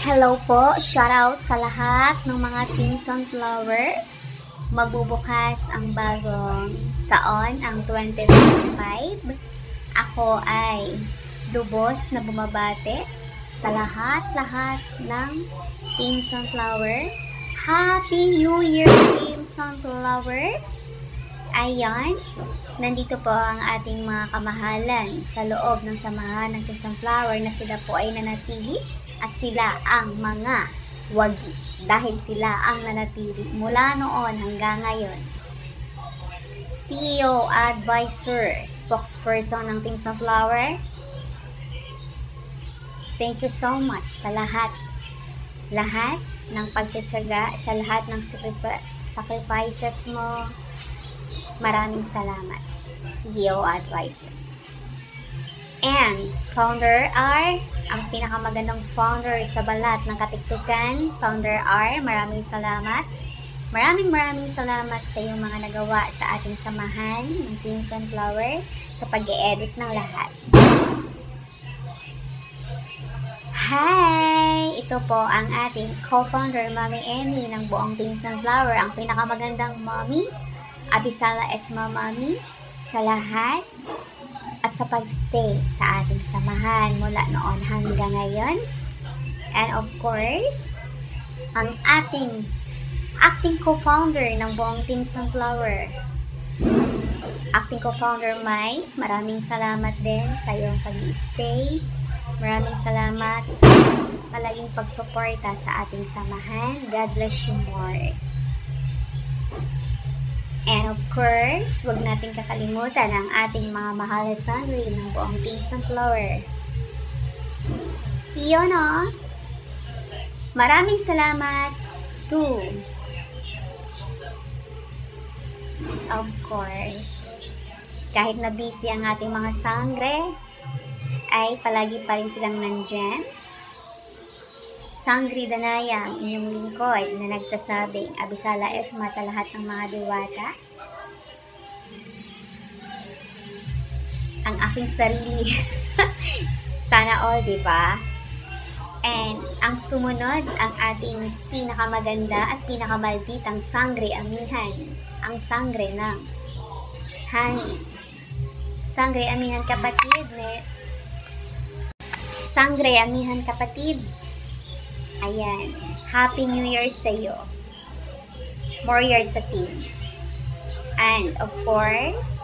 Hello po, shoutout sa lahat ng mga Team Sunflower. Magbubukas ang bagong taon, ang 2025. Ako ay lubos na bumabate sa lahat-lahat ng Team Sunflower. Happy New Year, Team Sunflower! Ayan, nandito po ang ating mga kamahalan sa loob ng samahan ng Team Sunflower na sila po ay nanatili at sila ang mga wagi dahil sila ang nanatili mula noon hanggang ngayon. CEO, advisor, spokesperson ng Team Sunflower, thank you so much sa lahat ng pagtsatsaga, sa lahat ng sacrifices mo. Maraming salamat, CEO Advisor. And Founder R, ang pinakamagandang founder sa balat ng katiktukan. Founder R, maraming salamat. Maraming salamat sa iyong mga nagawa sa ating samahan ng Team Sunflower sa pag-e-edit ng lahat. Hi! Ito po ang ating co-founder, Mami Emmy ng buong Team Sunflower, ang pinakamagandang mommy, Abisala Esma Mami, sa lahat at sa pagstay sa ating samahan mula noon hanggang ngayon. And of course, ang ating acting co-founder ng buong Team Sunflower, acting co-founder Mai, maraming salamat din sa iyong pag-stay. Maraming salamat sa palaging pagsuporta sa ating samahan. God bless you more. And of course, huwag natin kakalimutan ang ating mga mahal na sangre ng buong Team Sunflower. Iyon o. Maraming salamat to, of course, kahit na busy ang ating mga sangre, ay palagi pa rin silang nandyan. Sangri Danaya, ang inyong lingkod na nagsasabing Abisala Esma sa lahat ng mga diwata. Ang aking sarili. Sana all, diba? And ang sumunod, ang ating pinakamaganda at pinakamalditang Sangre Amihan. Ang sangre ng hangin. Sangre Amihan kapatid. Sangre Amihan kapatid. Ayan. Happy New Year sa iyo. More years sa team. And of course,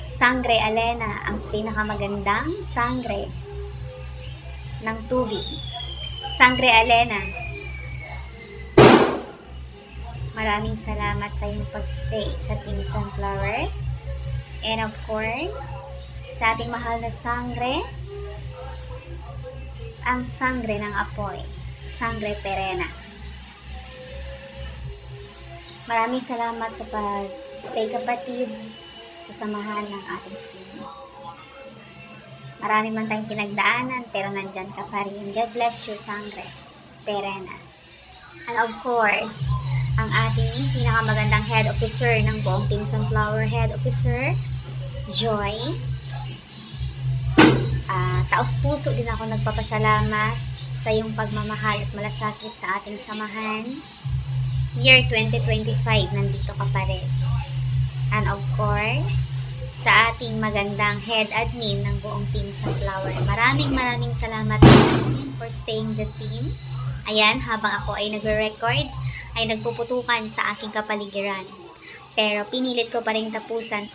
Sangre Alena, ang pinakamagandang sangre ng tubig. Sangre Alena, maraming salamat sa iyong pagstay sa Team Sunflower. And of course, sa ating mahal na sangre, ang sangre ng apoy, Sangre Perena. Maraming salamat sa pag-stay kapatid sa samahan ng ating team. Marami man tayong pinagdaanan pero nandyan ka pa rin. God bless you, Sangre Perena. And of course, ang ating pinakamagandang head officer ng buong Team Sunflower, Head Officer Joy. Taos puso din ako nagpapasalamat sa iyong pagmamahal at malasakit sa ating samahan. Year 2025, nandito ka pa rin. And of course, sa ating magandang head admin ng buong Team Sunflower. Maraming salamat for staying the team. Ayan, habang ako ay nagre-record, ay nagpuputukan sa aking kapaligiran. Pero pinilit ko pa rin tapusan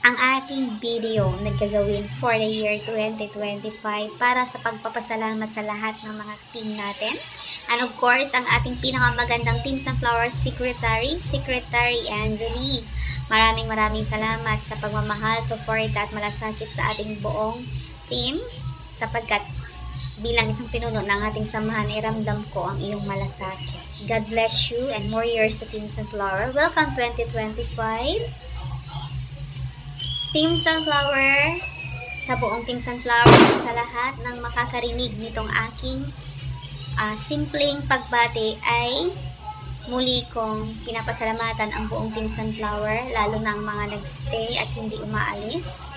ang ating video na gagawin for the year 2025 para sa pagpapasalamat sa lahat ng mga team natin. And of course, ang ating pinakamagandang Team Sunflower Secretary Angeli. Maraming salamat sa pagmamahal, support at malasakit sa ating buong team, sapagkat bilang isang pinuno ng ating samahan ay ramdam ko ang iyong malasakit. God bless you and more years sa Team Sunflower. Welcome 2025. Team Sunflower, sa buong Team Sunflower, sa lahat ng makakarinig nitong aking simpleng pagbati ay muli kong pinapasalamatan ang buong Team Sunflower, lalo na ang mga nagstay at hindi umaalis.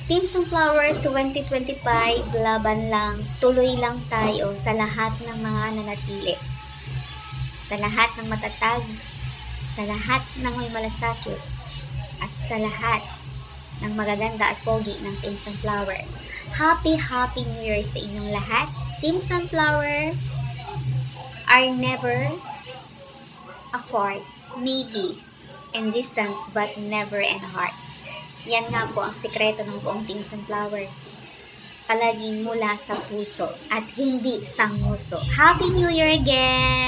Team Sunflower 2025, laban lang, tuloy lang tayo sa lahat ng mga nanatili. Sa lahat ng matatag, sa lahat ng may malasakit, at sa lahat ng magaganda at pogi ng Team Sunflower. Happy New Year sa inyong lahat. Team Sunflower are never apart, maybe in distance but never in heart. Yan nga po ang sikreto ng buong Team Sunflower. Palaging mula sa puso at hindi sa nguso. Happy New Year again!